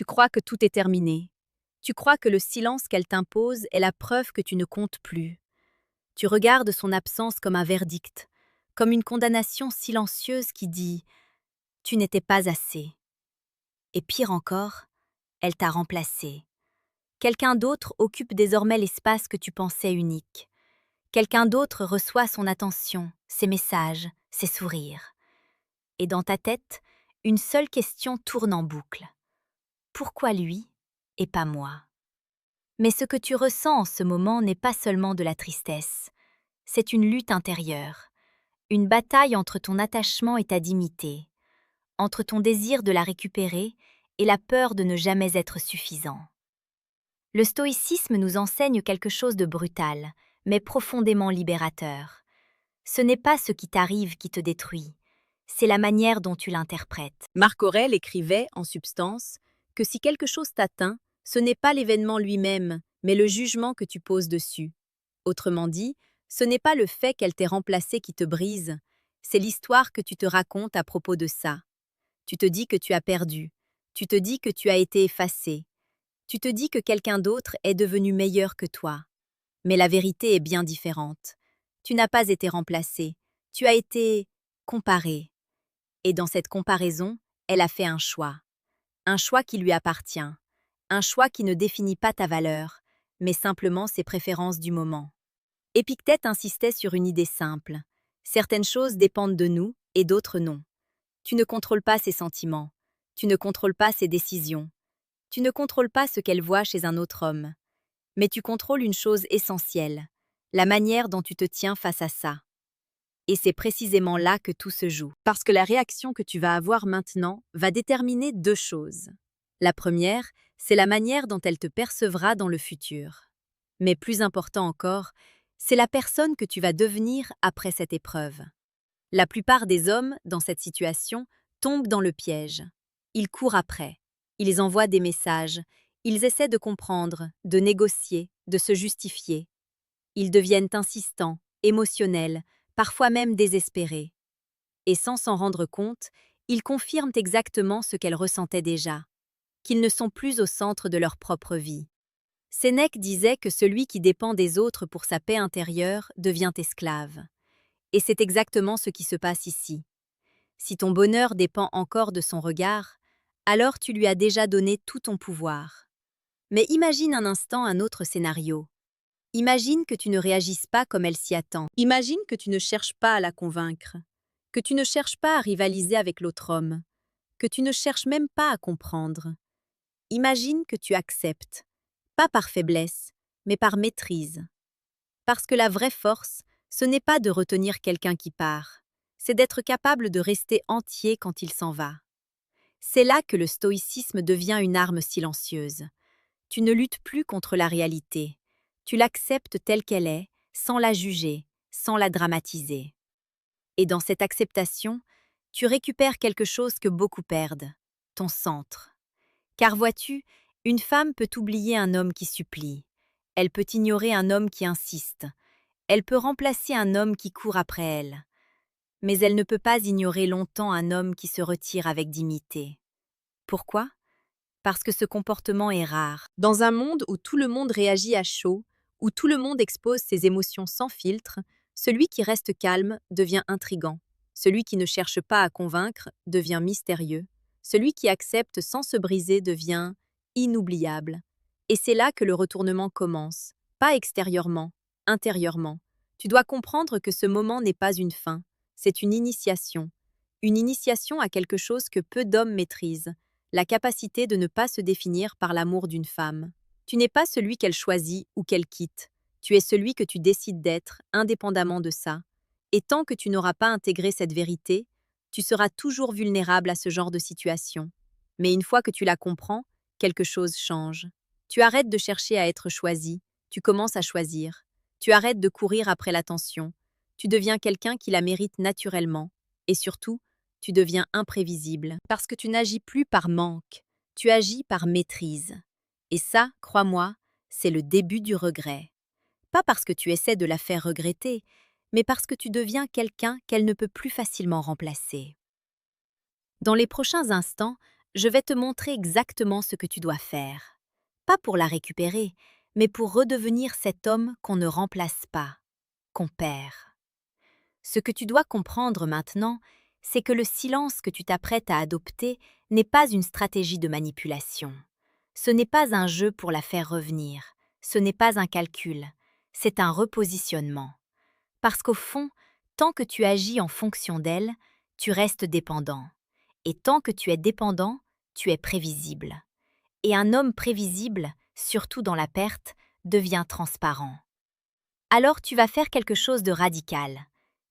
Tu crois que tout est terminé. Tu crois que le silence qu'elle t'impose est la preuve que tu ne comptes plus. Tu regardes son absence comme un verdict, comme une condamnation silencieuse qui dit « tu n'étais pas assez ». Et pire encore, elle t'a remplacé. Quelqu'un d'autre occupe désormais l'espace que tu pensais unique. Quelqu'un d'autre reçoit son attention, ses messages, ses sourires. Et dans ta tête, une seule question tourne en boucle. Pourquoi lui et pas moi? Mais ce que tu ressens en ce moment n'est pas seulement de la tristesse. C'est une lutte intérieure, une bataille entre ton attachement et ta dignité, entre ton désir de la récupérer et la peur de ne jamais être suffisant. Le stoïcisme nous enseigne quelque chose de brutal, mais profondément libérateur. Ce n'est pas ce qui t'arrive qui te détruit, c'est la manière dont tu l'interprètes. Marc Aurèle écrivait, en substance, que si quelque chose t'atteint, ce n'est pas l'événement lui-même, mais le jugement que tu poses dessus. Autrement dit, ce n'est pas le fait qu'elle t'ait remplacé qui te brise, c'est l'histoire que tu te racontes à propos de ça. Tu te dis que tu as perdu, tu te dis que tu as été effacé, tu te dis que quelqu'un d'autre est devenu meilleur que toi. Mais la vérité est bien différente. Tu n'as pas été remplacé, tu as été comparé. Et dans cette comparaison, elle a fait un choix qui lui appartient, un choix qui ne définit pas ta valeur, mais simplement ses préférences du moment. Épictète insistait sur une idée simple. Certaines choses dépendent de nous et d'autres non. Tu ne contrôles pas ses sentiments, tu ne contrôles pas ses décisions, tu ne contrôles pas ce qu'elle voit chez un autre homme. Mais tu contrôles une chose essentielle, la manière dont tu te tiens face à ça. Et c'est précisément là que tout se joue. Parce que la réaction que tu vas avoir maintenant va déterminer deux choses. La première, c'est la manière dont elle te percevra dans le futur. Mais plus important encore, c'est la personne que tu vas devenir après cette épreuve. La plupart des hommes, dans cette situation, tombent dans le piège. Ils courent après, ils envoient des messages, ils essaient de comprendre, de négocier, de se justifier. Ils deviennent insistants, émotionnels, parfois même désespérés. Et sans s'en rendre compte, ils confirment exactement ce qu'elles ressentaient déjà, qu'ils ne sont plus au centre de leur propre vie. Sénèque disait que celui qui dépend des autres pour sa paix intérieure devient esclave. Et c'est exactement ce qui se passe ici. Si ton bonheur dépend encore de son regard, alors tu lui as déjà donné tout ton pouvoir. Mais imagine un instant un autre scénario. Imagine que tu ne réagisses pas comme elle s'y attend. Imagine que tu ne cherches pas à la convaincre, que tu ne cherches pas à rivaliser avec l'autre homme, que tu ne cherches même pas à comprendre. Imagine que tu acceptes, pas par faiblesse, mais par maîtrise. Parce que la vraie force, ce n'est pas de retenir quelqu'un qui part, c'est d'être capable de rester entier quand il s'en va. C'est là que le stoïcisme devient une arme silencieuse. Tu ne luttes plus contre la réalité. Tu l'acceptes telle qu'elle est, sans la juger, sans la dramatiser. Et dans cette acceptation, tu récupères quelque chose que beaucoup perdent, ton centre. Car vois-tu, une femme peut oublier un homme qui supplie. Elle peut ignorer un homme qui insiste. Elle peut remplacer un homme qui court après elle. Mais elle ne peut pas ignorer longtemps un homme qui se retire avec dignité. Pourquoi? Parce que ce comportement est rare. Dans un monde où tout le monde réagit à chaud, où tout le monde expose ses émotions sans filtre, celui qui reste calme devient intrigant. Celui qui ne cherche pas à convaincre devient mystérieux. Celui qui accepte sans se briser devient inoubliable. Et c'est là que le retournement commence, pas extérieurement, intérieurement. Tu dois comprendre que ce moment n'est pas une fin, c'est une initiation à quelque chose que peu d'hommes maîtrisent, la capacité de ne pas se définir par l'amour d'une femme. Tu n'es pas celui qu'elle choisit ou qu'elle quitte. Tu es celui que tu décides d'être, indépendamment de ça. Et tant que tu n'auras pas intégré cette vérité, tu seras toujours vulnérable à ce genre de situation. Mais une fois que tu la comprends, quelque chose change. Tu arrêtes de chercher à être choisi, tu commences à choisir. Tu arrêtes de courir après l'attention. Tu deviens quelqu'un qui la mérite naturellement. Et surtout, tu deviens imprévisible, parce que tu n'agis plus par manque, tu agis par maîtrise. Et ça, crois-moi, c'est le début du regret. Pas parce que tu essaies de la faire regretter, mais parce que tu deviens quelqu'un qu'elle ne peut plus facilement remplacer. Dans les prochains instants, Je vais te montrer exactement ce que tu dois faire. Pas pour la récupérer, mais pour redevenir cet homme qu'on ne remplace pas, qu'on perd. Ce que tu dois comprendre maintenant, c'est que le silence que tu t'apprêtes à adopter n'est pas une stratégie de manipulation. Ce n'est pas un jeu pour la faire revenir, ce n'est pas un calcul, c'est un repositionnement. Parce qu'au fond, tant que tu agis en fonction d'elle, tu restes dépendant. Et tant que tu es dépendant, tu es prévisible. Et un homme prévisible, surtout dans la perte, devient transparent. Alors tu vas faire quelque chose de radical.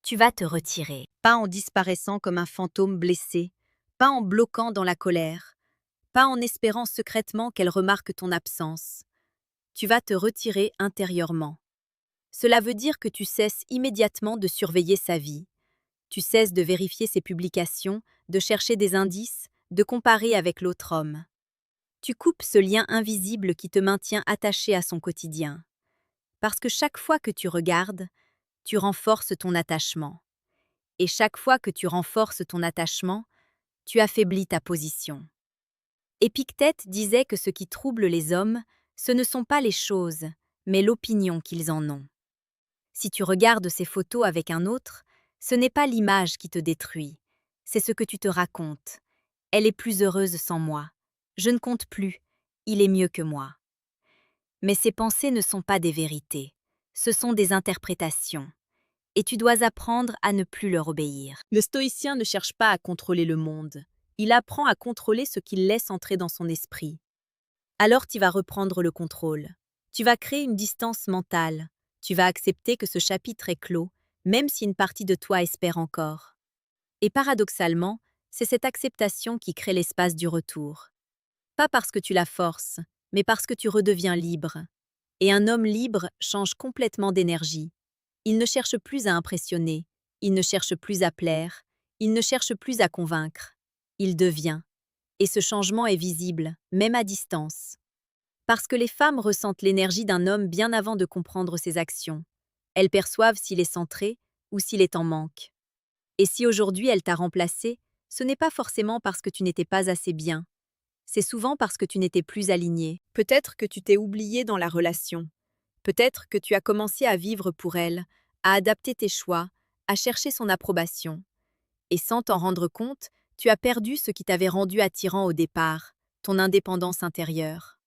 Tu vas te retirer. Pas en disparaissant comme un fantôme blessé, pas en bloquant dans la colère, pas en espérant secrètement qu'elle remarque ton absence. Tu vas te retirer intérieurement. Cela veut dire que tu cesses immédiatement de surveiller sa vie. Tu cesses de vérifier ses publications, de chercher des indices, de comparer avec l'autre homme. Tu coupes ce lien invisible qui te maintient attaché à son quotidien. Parce que chaque fois que tu regardes, tu renforces ton attachement. Et chaque fois que tu renforces ton attachement, tu affaiblis ta position. Épictète disait que ce qui trouble les hommes, ce ne sont pas les choses, mais l'opinion qu'ils en ont. Si tu regardes ces photos avec un autre, ce n'est pas l'image qui te détruit, c'est ce que tu te racontes. Elle est plus heureuse sans moi. Je ne compte plus, il est mieux que moi. Mais ces pensées ne sont pas des vérités, ce sont des interprétations. Et tu dois apprendre à ne plus leur obéir. Le stoïcien ne cherche pas à contrôler le monde, il apprend à contrôler ce qu'il laisse entrer dans son esprit. Alors tu vas reprendre le contrôle. Tu vas créer une distance mentale. Tu vas accepter que ce chapitre est clos, même si une partie de toi espère encore. Et paradoxalement, c'est cette acceptation qui crée l'espace du retour. Pas parce que tu la forces, mais parce que tu redeviens libre. Et un homme libre change complètement d'énergie. Il ne cherche plus à impressionner, il ne cherche plus à plaire, il ne cherche plus à convaincre. Il devient. Et ce changement est visible, même à distance. Parce que les femmes ressentent l'énergie d'un homme bien avant de comprendre ses actions. Elles perçoivent s'il est centré ou s'il est en manque. Et si aujourd'hui elle t'a remplacé, ce n'est pas forcément parce que tu n'étais pas assez bien. C'est souvent parce que tu n'étais plus aligné. Peut-être que tu t'es oublié dans la relation. Peut-être que tu as commencé à vivre pour elle, à adapter tes choix, à chercher son approbation. Et sans t'en rendre compte, tu as perdu ce qui t'avait rendu attirant au départ, ton indépendance intérieure.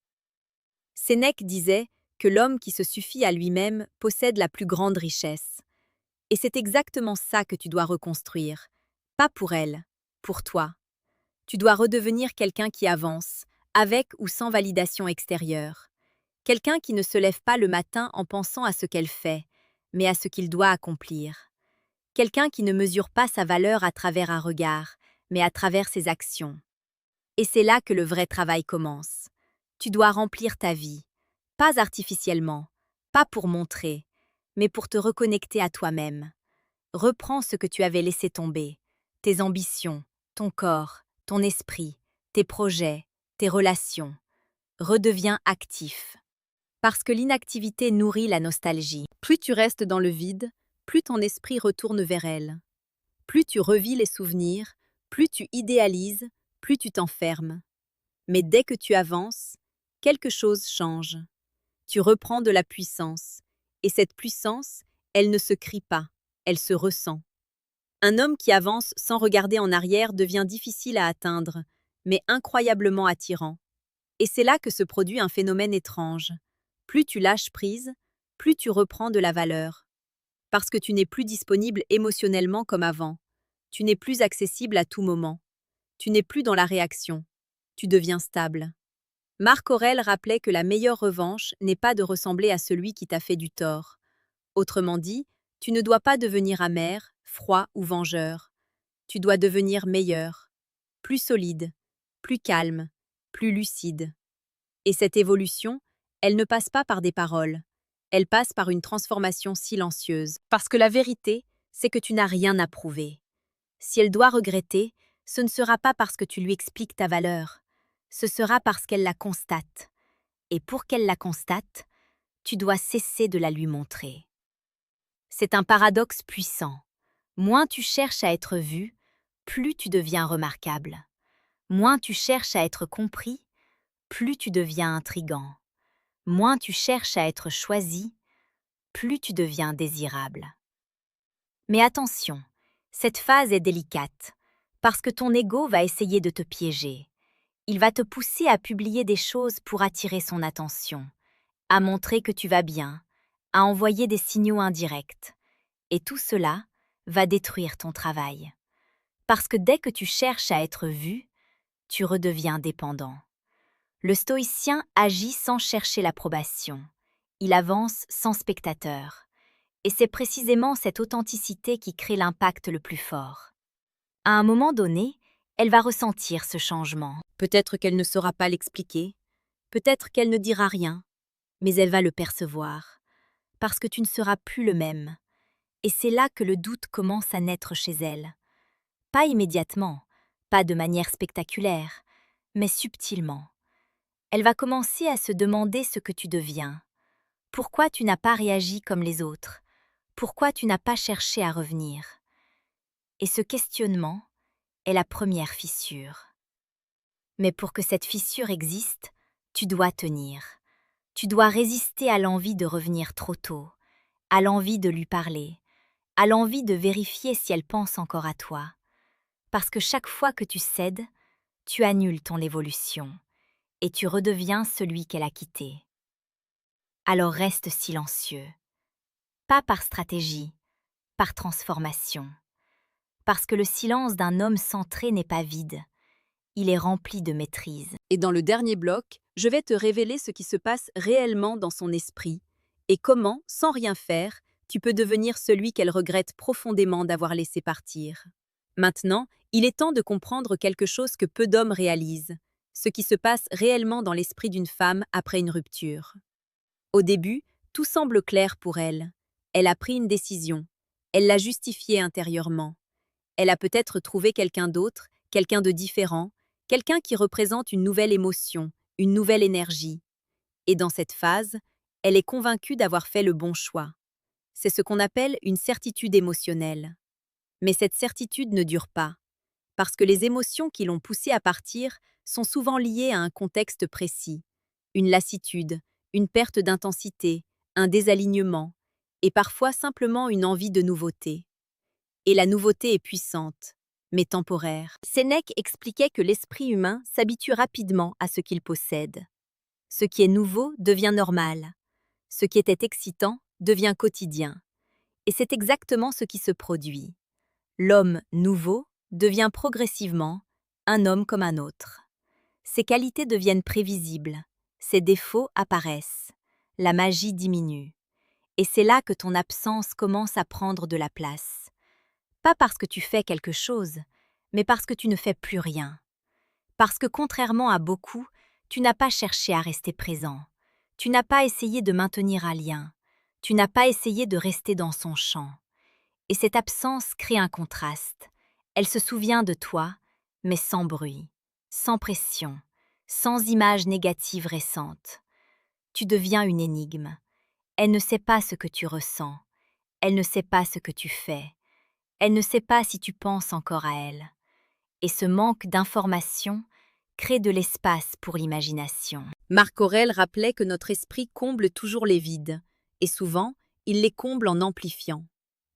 Sénèque disait que l'homme qui se suffit à lui-même possède la plus grande richesse. Et c'est exactement ça que tu dois reconstruire. Pas pour elle, pour toi. Tu dois redevenir quelqu'un qui avance, avec ou sans validation extérieure. Quelqu'un qui ne se lève pas le matin en pensant à ce qu'elle fait, mais à ce qu'il doit accomplir. Quelqu'un qui ne mesure pas sa valeur à travers un regard, mais à travers ses actions. Et c'est là que le vrai travail commence. Tu dois remplir ta vie, pas artificiellement, pas pour montrer, mais pour te reconnecter à toi-même. Reprends ce que tu avais laissé tomber, tes ambitions, ton corps, ton esprit, tes projets, tes relations. Redeviens actif. Parce que l'inactivité nourrit la nostalgie. Plus tu restes dans le vide, plus ton esprit retourne vers elle. Plus tu revis les souvenirs, plus tu idéalises, plus tu t'enfermes. Mais dès que tu avances, quelque chose change. Tu reprends de la puissance. Et cette puissance, elle ne se crie pas, elle se ressent. Un homme qui avance sans regarder en arrière devient difficile à atteindre, mais incroyablement attirant. Et c'est là que se produit un phénomène étrange. Plus tu lâches prise, plus tu reprends de la valeur. Parce que tu n'es plus disponible émotionnellement comme avant. Tu n'es plus accessible à tout moment. Tu n'es plus dans la réaction. Tu deviens stable. Marc Aurèle rappelait que la meilleure revanche n'est pas de ressembler à celui qui t'a fait du tort. Autrement dit, tu ne dois pas devenir amer, froid ou vengeur. Tu dois devenir meilleur, plus solide, plus calme, plus lucide. Et cette évolution, elle ne passe pas par des paroles. Elle passe par une transformation silencieuse. Parce que la vérité, c'est que tu n'as rien à prouver. Si elle doit regretter, ce ne sera pas parce que tu lui expliques ta valeur. Ce sera parce qu'elle la constate. Et pour qu'elle la constate, tu dois cesser de la lui montrer. C'est un paradoxe puissant. Moins tu cherches à être vu, plus tu deviens remarquable. Moins tu cherches à être compris, plus tu deviens intrigant. Moins tu cherches à être choisi, plus tu deviens désirable. Mais attention, cette phase est délicate, parce que ton ego va essayer de te piéger. Il va te pousser à publier des choses pour attirer son attention, à montrer que tu vas bien, à envoyer des signaux indirects. Et tout cela va détruire ton travail. Parce que dès que tu cherches à être vu, tu redeviens dépendant. Le stoïcien agit sans chercher l'approbation. Il avance sans spectateur. Et c'est précisément cette authenticité qui crée l'impact le plus fort. À un moment donné, elle va ressentir ce changement. Peut-être qu'elle ne saura pas l'expliquer, peut-être qu'elle ne dira rien, mais elle va le percevoir, parce que tu ne seras plus le même. Et c'est là que le doute commence à naître chez elle. Pas immédiatement, pas de manière spectaculaire, mais subtilement. Elle va commencer à se demander ce que tu deviens. Pourquoi tu n'as pas réagi comme les autres? Pourquoi tu n'as pas cherché à revenir? Et ce questionnement est la première fissure. Mais pour que cette fissure existe, tu dois tenir. Tu dois résister à l'envie de revenir trop tôt, à l'envie de lui parler, à l'envie de vérifier si elle pense encore à toi. Parce que chaque fois que tu cèdes, tu annules ton évolution et tu redeviens celui qu'elle a quitté. Alors reste silencieux. Pas par stratégie, par transformation. Parce que le silence d'un homme centré n'est pas vide, il est rempli de maîtrise. Et dans le dernier bloc, je vais te révéler ce qui se passe réellement dans son esprit et comment, sans rien faire, tu peux devenir celui qu'elle regrette profondément d'avoir laissé partir. Maintenant, il est temps de comprendre quelque chose que peu d'hommes réalisent, ce qui se passe réellement dans l'esprit d'une femme après une rupture. Au début, tout semble clair pour elle. Elle a pris une décision. Elle l'a justifiée intérieurement. Elle a peut-être trouvé quelqu'un d'autre, quelqu'un de différent, quelqu'un qui représente une nouvelle émotion, une nouvelle énergie. Et dans cette phase, elle est convaincue d'avoir fait le bon choix. C'est ce qu'on appelle une certitude émotionnelle. Mais cette certitude ne dure pas, parce que les émotions qui l'ont poussée à partir sont souvent liées à un contexte précis. Une lassitude, une perte d'intensité, un désalignement, et parfois simplement une envie de nouveauté. Et la nouveauté est puissante, mais temporaire. Sénèque expliquait que l'esprit humain s'habitue rapidement à ce qu'il possède. Ce qui est nouveau devient normal. Ce qui était excitant devient quotidien. Et c'est exactement ce qui se produit. L'homme nouveau devient progressivement un homme comme un autre. Ses qualités deviennent prévisibles, ses défauts apparaissent, la magie diminue. Et c'est là que ton absence commence à prendre de la place. Pas parce que tu fais quelque chose, mais parce que tu ne fais plus rien. Parce que contrairement à beaucoup, tu n'as pas cherché à rester présent. Tu n'as pas essayé de maintenir un lien. Tu n'as pas essayé de rester dans son champ. Et cette absence crée un contraste. Elle se souvient de toi, mais sans bruit, sans pression, sans images négatives récentes. Tu deviens une énigme. Elle ne sait pas ce que tu ressens. Elle ne sait pas ce que tu fais. Elle ne sait pas si tu penses encore à elle. Et ce manque d'information crée de l'espace pour l'imagination. Marc Aurèle rappelait que notre esprit comble toujours les vides, et souvent, il les comble en amplifiant.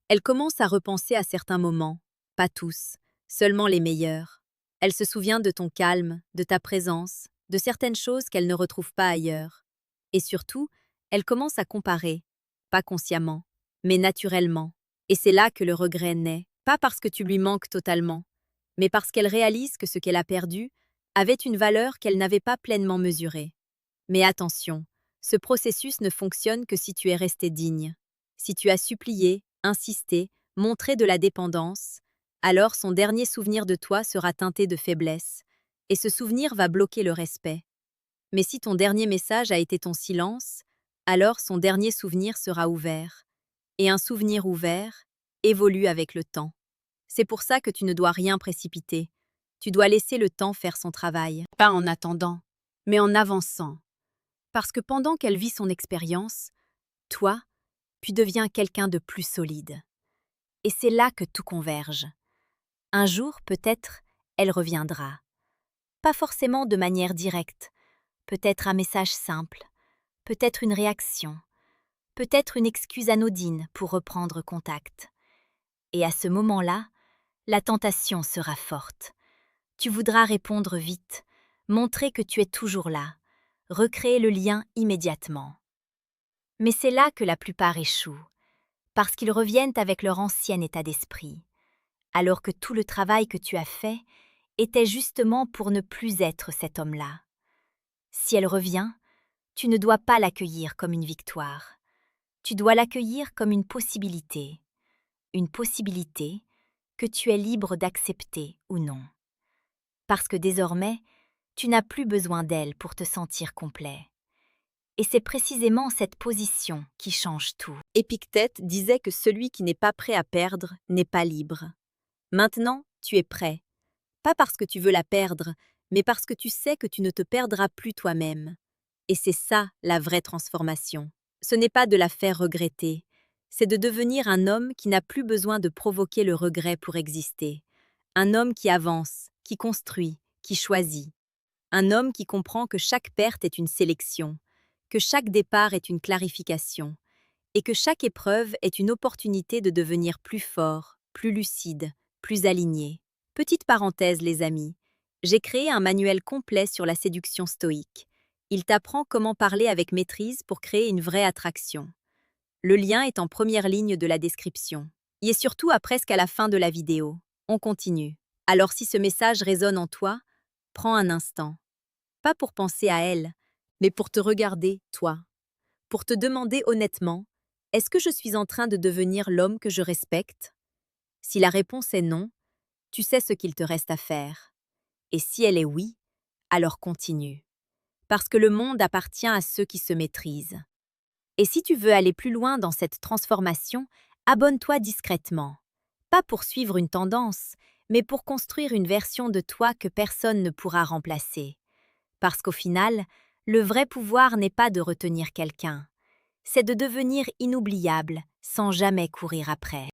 Elle commence à repenser à certains moments, pas tous, seulement les meilleurs. Elle se souvient de ton calme, de ta présence, de certaines choses qu'elle ne retrouve pas ailleurs. Et surtout, elle commence à comparer, pas consciemment, mais naturellement. Et c'est là que le regret naît, pas parce que tu lui manques totalement, mais parce qu'elle réalise que ce qu'elle a perdu avait une valeur qu'elle n'avait pas pleinement mesurée. Mais attention, ce processus ne fonctionne que si tu es resté digne. Si tu as supplié, insisté, montré de la dépendance, alors son dernier souvenir de toi sera teinté de faiblesse, et ce souvenir va bloquer le respect. Mais si ton dernier message a été ton silence, alors son dernier souvenir sera ouvert. Et un souvenir ouvert évolue avec le temps. C'est pour ça que tu ne dois rien précipiter. Tu dois laisser le temps faire son travail. Pas en attendant, mais en avançant. Parce que pendant qu'elle vit son expérience, toi, tu deviens quelqu'un de plus solide. Et c'est là que tout converge. Un jour, peut-être, elle reviendra. Pas forcément de manière directe, peut-être un message simple, peut-être une réaction, peut-être une excuse anodine pour reprendre contact. Et à ce moment-là, la tentation sera forte. Tu voudras répondre vite, montrer que tu es toujours là, recréer le lien immédiatement. Mais c'est là que la plupart échouent, parce qu'ils reviennent avec leur ancien état d'esprit, alors que tout le travail que tu as fait était justement pour ne plus être cet homme-là. Si elle revient, tu ne dois pas l'accueillir comme une victoire. Tu dois l'accueillir comme une possibilité que tu es libre d'accepter ou non. Parce que désormais, tu n'as plus besoin d'elle pour te sentir complet. Et c'est précisément cette position qui change tout. Épictète disait que celui qui n'est pas prêt à perdre n'est pas libre. Maintenant, tu es prêt. Pas parce que tu veux la perdre, mais parce que tu sais que tu ne te perdras plus toi-même. Et c'est ça la vraie transformation. Ce n'est pas de la faire regretter, c'est de devenir un homme qui n'a plus besoin de provoquer le regret pour exister. Un homme qui avance, qui construit, qui choisit. Un homme qui comprend que chaque perte est une sélection, que chaque départ est une clarification, et que chaque épreuve est une opportunité de devenir plus fort, plus lucide, plus aligné. Petite parenthèse, les amis, j'ai créé un manuel complet sur la séduction stoïque. Il t'apprend comment parler avec maîtrise pour créer une vraie attraction. Le lien est en première ligne de la description. Il est surtout à presque à la fin de la vidéo. On continue. Alors si ce message résonne en toi, prends un instant. Pas pour penser à elle, mais pour te regarder, toi. Pour te demander honnêtement, est-ce que je suis en train de devenir l'homme que je respecte? Si la réponse est non, tu sais ce qu'il te reste à faire. Et si elle est oui, alors continue. Parce que le monde appartient à ceux qui se maîtrisent. Et si tu veux aller plus loin dans cette transformation, abonne-toi discrètement. Pas pour suivre une tendance, mais pour construire une version de toi que personne ne pourra remplacer. Parce qu'au final, le vrai pouvoir n'est pas de retenir quelqu'un, c'est de devenir inoubliable sans jamais courir après.